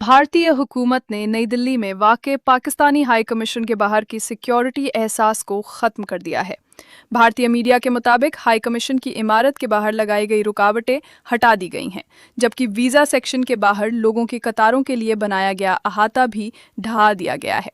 भारतीय हुकूमत ने नई दिल्ली में वाक़ पाकिस्तानी हाई कमीशन के बाहर की सिक्योरिटी एहसास को ख़त्म कर दिया है। भारतीय मीडिया के मुताबिक हाई कमीशन की इमारत के बाहर लगाई गई रुकावटें हटा दी गई हैं, जबकि वीज़ा सेक्शन के बाहर लोगों की कतारों के लिए बनाया गया अहाता भी ढहा दिया गया है।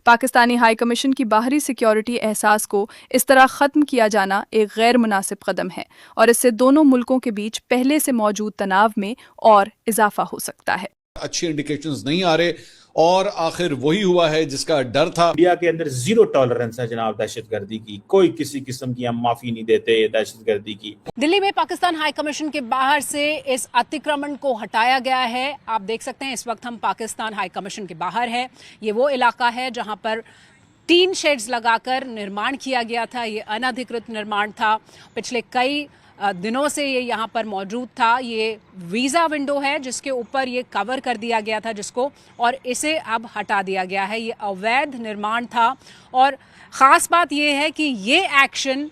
पाकिस्तानी हाई कमीशन की बाहरी सिक्योरिटी एहसास को इस तरह ख़त्म किया जाना एक गैर मुनासिब कदम है और इससे दोनों मुल्कों के बीच पहले से मौजूद तनाव में और इजाफा हो सकता है। अच्छे इंडिकेशंस नहीं आ रहे और आखिर वही हुआ है जिसका डर था। इंडिया के अंदर जीरो टॉलरेंस है जनाब दहशतगर्दी की, कोई किसी किस्म की हम माफी नहीं देते दहशतगर्दी की। दिल्ली में पाकिस्तान हाई कमीशन के बाहर से इस अतिक्रमण को हटाया गया है। आप देख सकते हैं इस वक्त हम पाकिस्तान हाई कमीशन के बाहर है। ये वो इलाका है जहां पर 3 शेड्स लगाकर निर्माण किया गया था। ये अनधिकृत निर्माण था, पिछले कई दिनों से ये यहाँ पर मौजूद था। ये वीज़ा विंडो है जिसके ऊपर ये कवर कर दिया गया था जिसको, और इसे अब हटा दिया गया है। ये अवैध निर्माण था और ख़ास बात ये है कि ये एक्शन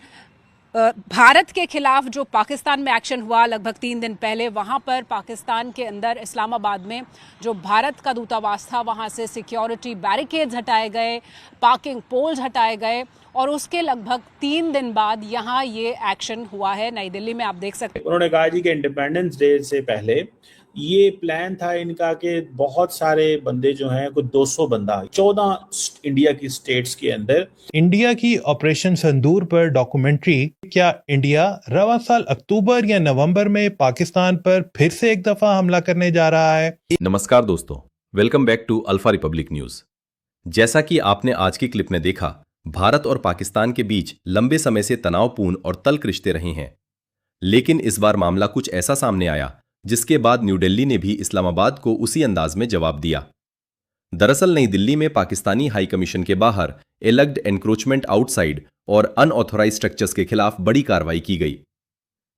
भारत के खिलाफ जो पाकिस्तान में एक्शन हुआ लगभग 3 दिन पहले, वहाँ पर पाकिस्तान के अंदर इस्लामाबाद में जो भारत का दूतावास था वहाँ से सिक्योरिटी बैरिकेड्स हटाए गए, पार्किंग पोल्स हटाए गए और उसके लगभग 3 दिन बाद यहाँ ये एक्शन हुआ है नई दिल्ली में। आप देख सकते हैं उन्होंने कहा जी कि इंडिपेंडेंस डे से पहले ये प्लान था इनका कि बहुत सारे बंदे जो हैं, कुछ 200 बंदा 14 इंडिया की स्टेट्स के अंदर। इंडिया की ऑपरेशन संदूर पर डॉक्यूमेंट्री क्या इंडिया रवा साल अक्टूबर या नवंबर में पाकिस्तान पर फिर से एक दफा हमला करने जा रहा है? नमस्कार दोस्तों, welcome back to Alpha Republic News. जैसा कि आपने आज की क्लिप में देखा, भारत और पाकिस्तान के बीच लंबे समय से तनावपूर्ण और तल्ख रिश्ते रहे हैं, लेकिन इस बार मामला कुछ ऐसा सामने आया जिसके बाद न्यू दिल्ली ने भी इस्लामाबाद को उसी अंदाज में जवाब दिया। दरअसल नई दिल्ली में पाकिस्तानी हाई कमीशन के बाहर एलग्ड एनक्रोचमेंट आउटसाइड और अनऑथोराइज स्ट्रक्चर्स के खिलाफ बड़ी कार्रवाई की गई।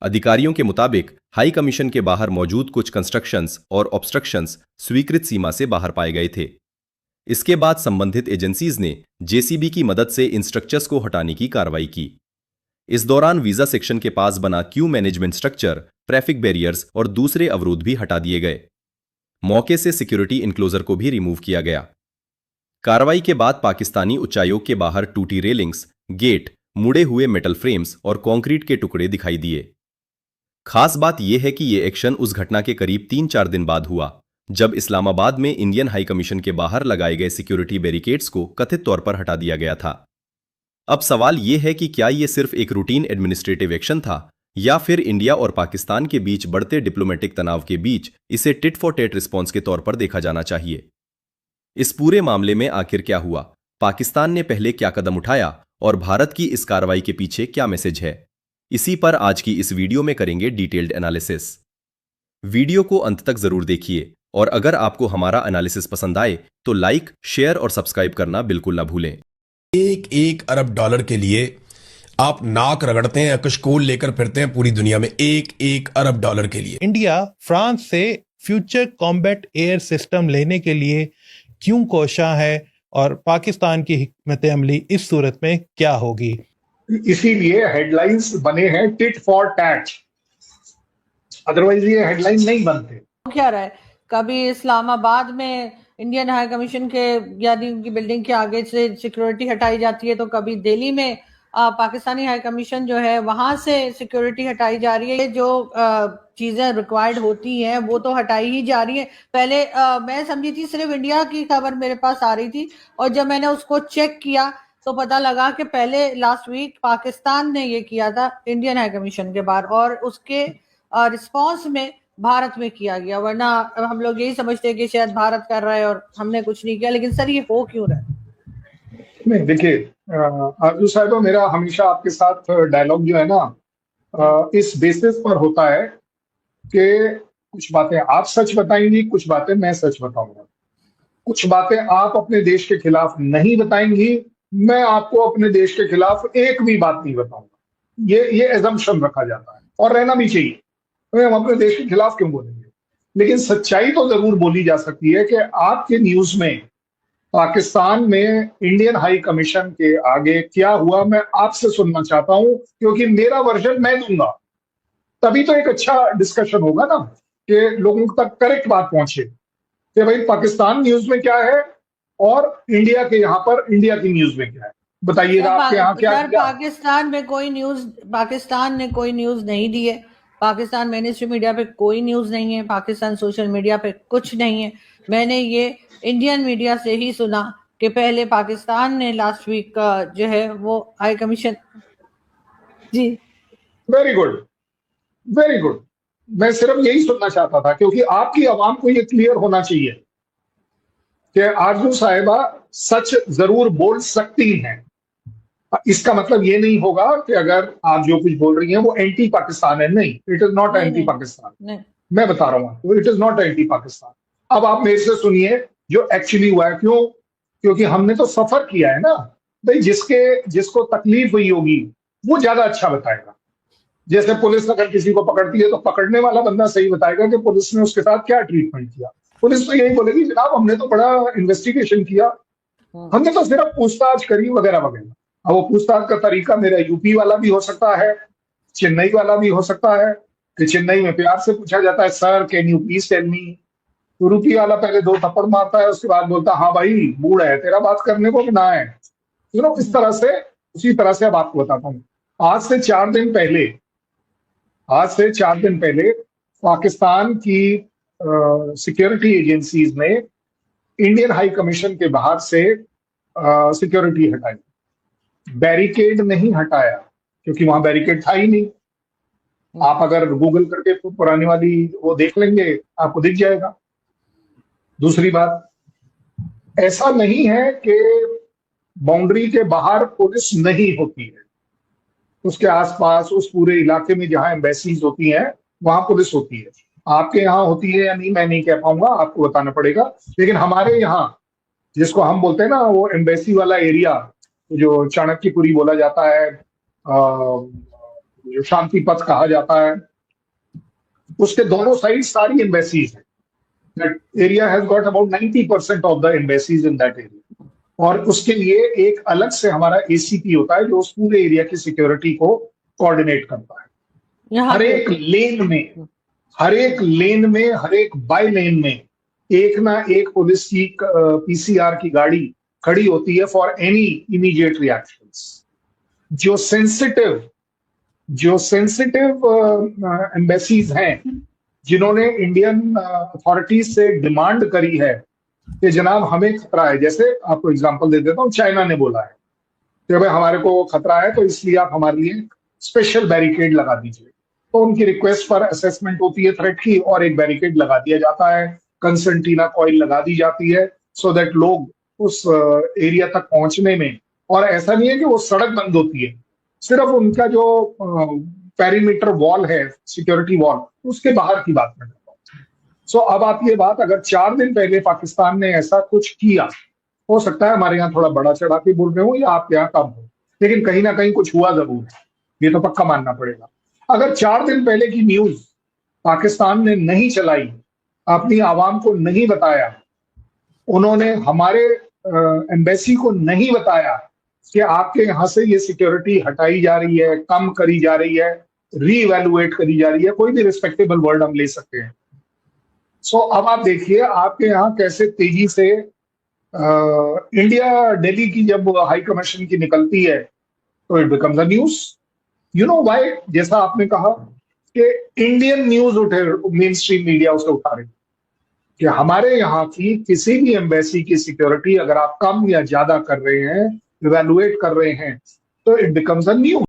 अधिकारियों के मुताबिक हाई कमीशन के बाहर मौजूद कुछ कंस्ट्रक्शंस और ऑब्स्ट्रक्शंस स्वीकृत सीमा से बाहर पाए गए थे। इसके बाद संबंधित एजेंसीज ने जेसीबी की मदद से इन स्ट्रक्चर्स को हटाने की कार्रवाई की। इस दौरान वीजा सेक्शन के पास बना Q management structure, traffic barriers और दूसरे अवरोध भी हटा दिए गए। मौके से सिक्योरिटी इनक्लोजर को भी रिमूव किया गया। कार्रवाई के बाद पाकिस्तानी उच्चायोग के बाहर टूटी रेलिंग्स, गेट, मुड़े हुए मेटल फ्रेम्स और कंक्रीट के टुकड़े दिखाई दिए। खास बात यह है कि यह एक्शन उस घटना के करीब 3-4 दिन बाद हुआ जब इस्लामाबाद में इंडियन हाई कमीशन के बाहर लगाए गए सिक्योरिटी बैरिकेड्स को कथित तौर पर हटा दिया गया था। अब सवाल यह है कि क्या यह सिर्फ एक रूटीन एडमिनिस्ट्रेटिव एक्शन था या फिर इंडिया और पाकिस्तान के बीच बढ़ते डिप्लोमेटिक तनाव के बीच इसे टिट फॉर टैट रिस्पॉन्स के तौर पर देखा जाना चाहिए। इस पूरे मामले में आखिर क्या हुआ, पाकिस्तान ने पहले क्या कदम उठाया और भारत की इस कार्रवाई के पीछे क्या मैसेज है, इसी पर आज की इस वीडियो में करेंगे डिटेल्ड एनालिसिस। वीडियो को अंत तक जरूर देखिए और अगर आपको हमारा एनालिसिस पसंद आए तो लाइक, शेयर और सब्सक्राइब करना बिल्कुल ना भूलें। 1 अरब डॉलर के लिए आप नाक रगड़ते हैं, कशकोल लेकर फिरते हैं पूरी दुनिया में 1 अरब डॉलर के लिए। इंडिया फ्रांस से फ्यूचर कॉम्बैट एयर सिस्टम लेने के लिए क्यों कोशा है और पाकिस्तान की हिकमत अमली इस सूरत में क्या होगी? इसीलिए हेडलाइंस बने हैं टिट फॉर टैट, अदरवाइज ये हेडलाइन नहीं बनते। क्या रहा है, कभी इस्लामाबाद में इंडियन हाई कमीशन के यानी उनकी बिल्डिंग के आगे से सिक्योरिटी हटाई जाती है, तो कभी दिल्ली में पाकिस्तानी हाई कमीशन जो है वहां से सिक्योरिटी हटाई जा रही है। जो चीजें रिक्वायर्ड होती हैं वो तो हटाई ही जा रही है। पहले मैं समझी थी सिर्फ इंडिया की खबर मेरे पास आ रही थी और जब मैंने उसको चेक किया तो पता लगा कि पहले लास्ट वीक पाकिस्तान ने ये किया था इंडियन हाई कमीशन के बाहर और उसके रिस्पॉन्स में भारत में किया गया। वरना हम लोग यही समझते हैं कि शायद भारत कर रहा है और हमने कुछ नहीं किया, लेकिन सर ये हो क्यों रहा है? नहीं, देखिए आरजू साहिबा, मेरा हमेशा आपके साथ डायलॉग जो है ना इस बेसिस पर होता है कि कुछ बातें आप सच बताएंगी, कुछ बातें मैं सच बताऊंगा। कुछ बातें आप अपने देश के खिलाफ नहीं बताएंगी, मैं आपको अपने देश के खिलाफ एक भी बात नहीं बताऊंगा। ये एजम्पशन रखा जाता है और रहना भी चाहिए। तो हम अपने देश के खिलाफ क्यों बोलेंगे? लेकिन सच्चाई तो जरूर बोली जा सकती है कि आपके न्यूज में पाकिस्तान में इंडियन हाई कमीशन के आगे क्या हुआ, मैं आपसे सुनना चाहता हूं, क्योंकि मेरा वर्जन मैं दूंगा, तभी तो एक अच्छा डिस्कशन होगा ना कि लोगों तक करेक्ट बात पहुंचे। कि भाई पाकिस्तान न्यूज में क्या है और इंडिया के यहाँ पर इंडिया की न्यूज में क्या है, बताइएगा आपके यहाँ क्या सर, पाकिस्तान ने कोई न्यूज नहीं दी है। पाकिस्तान मेनस्ट्रीम मीडिया पे कोई न्यूज नहीं है, पाकिस्तान सोशल मीडिया पे कुछ नहीं है। मैंने ये इंडियन मीडिया से ही सुना कि पहले पाकिस्तान ने लास्ट वीक जो है वो हाई कमीशन जी। Very good, very good. मैं सिर्फ यही सुनना चाहता था, क्योंकि आपकी आवाम को ये क्लियर होना चाहिए कि आरजू साहिबा सच जरूर बोल सकती हैं। इसका मतलब ये नहीं होगा कि अगर आप जो कुछ बोल रही हैं वो एंटी पाकिस्तान है, नहीं, it is not anti Pakistan. मैं बता रहा हूं आपको, it is not anti Pakistan. अब आप मेरे से सुनिए जो एक्चुअली हुआ है। क्यों? क्योंकि हमने तो सफर किया है ना भाई। जिसको तकलीफ हुई होगी वो ज्यादा अच्छा बताएगा। जैसे पुलिस अगर किसी को पकड़ती है तो पकड़ने वाला बंदा सही बताएगा कि पुलिस ने उसके साथ क्या ट्रीटमेंट किया। पुलिस तो यही बोलेगी जनाब हमने तो बड़ा इन्वेस्टिगेशन किया, हमने तो सिर्फ पूछताछ करी वगैरह वगैरह। अब वो पूछताछ का तरीका मेरा यूपी वाला भी हो सकता है, चेन्नई वाला भी हो सकता है कि चेन्नई में प्यार से पूछा जाता है sir can you please tell me. तो यूपी वाला पहले 2 थप्पड़ मारता है, उसके बाद बोलता हाँ भाई बूढ़ है तेरा बात करने को कि ना है। इस तरह से, उसी तरह से अब आपको बताता हूँ। आज से 4 दिन पहले पाकिस्तान की सिक्योरिटी एजेंसीज ने इंडियन हाई कमीशन के बाहर से सिक्योरिटी हटाई। बैरिकेड नहीं हटाया क्योंकि वहां बैरिकेड था ही नहीं। आप अगर गूगल करके पुरानी वाली वो देख लेंगे आपको दिख जाएगा। दूसरी बात, ऐसा नहीं है कि बाउंड्री के बाहर पुलिस नहीं होती है, उसके आसपास उस पूरे इलाके में जहां एम्बेसीज होती हैं वहां पुलिस होती है। आपके यहाँ होती है या नहीं मैं नहीं कह पाऊंगा, आपको बताना पड़ेगा। लेकिन हमारे यहाँ जिसको हम बोलते हैं ना वो एम्बेसी वाला एरिया, जो चाणक्यपुरी बोला जाता है, जो शांति पथ कहा जाता है, उसके दोनों साइड सारी एम्बेसीज है। That area has got about 90% of the embassies in that area। और उसके लिए एक अलग से हमारा एसीपी होता है जो उस पूरे एरिया की सिक्योरिटी को कोऑर्डिनेट करता है। हर एक लेन में हर एक बाय लेन में एक ना एक पुलिस की पीसीआर की गाड़ी खड़ी होती है फॉर एनी इमीडिएट रिएक्शंस। जो सेंसिटिव एम्बेसीज हैं जिन्होंने इंडियन अथॉरिटीज से डिमांड करी है कि जनाब हमें खतरा है, जैसे आपको एग्जांपल दे देता हूं, चाइना ने बोला है कि भाई हमारे को खतरा है तो इसलिए आप हमारे लिए स्पेशल बैरिकेड लगा दीजिए। तो उनकी रिक्वेस्ट पर असेसमेंट होती है थ्रेट की और एक बैरिकेड लगा दिया जाता है, कंसर्टीना कॉइल लगा दी जाती है सो दैट लोग उस एरिया तक पहुंचने में, और ऐसा नहीं है कि वो सड़क बंद होती है, सिर्फ उनका जो पेरीमीटर वॉल है, सिक्योरिटी वॉल, उसके बाहर की बात कर रहा हूं। सो अब आप ये बात, अगर 4 दिन पहले पाकिस्तान ने ऐसा कुछ किया, हो सकता है हमारे यहाँ थोड़ा बड़ा चढ़ा के बोल रहे हो या आपके यहाँ कम हो, लेकिन कहीं ना कहीं कुछ हुआ जरूर है, ये तो पक्का मानना पड़ेगा। अगर 4 दिन पहले की न्यूज पाकिस्तान ने नहीं चलाई, अपनी आवाम को नहीं बताया, उन्होंने हमारे एम्बेसी को नहीं बताया कि आपके यहाँ से ये सिक्योरिटी हटाई जा रही है, कम करी जा रही है, रीइवैल्यूएट करी जा रही है, कोई भी रिस्पेक्टेबल वर्ड हम ले सकते हैं। सो अब आप देखिए आपके यहाँ कैसे तेजी से इंडिया दिल्ली की जब हाई कमीशन की निकलती है तो it becomes a news. You know why? जैसा आपने कहा कि इंडियन न्यूज उठे, मेन स्ट्रीम मीडिया उसे उठा रही कि हमारे यहाँ की किसी भी एम्बेसी की सिक्योरिटी अगर आप कम या ज्यादा कर रहे हैं, इवैल्यूएट कर रहे हैं, तो इट बिकम्स अ न्यूज।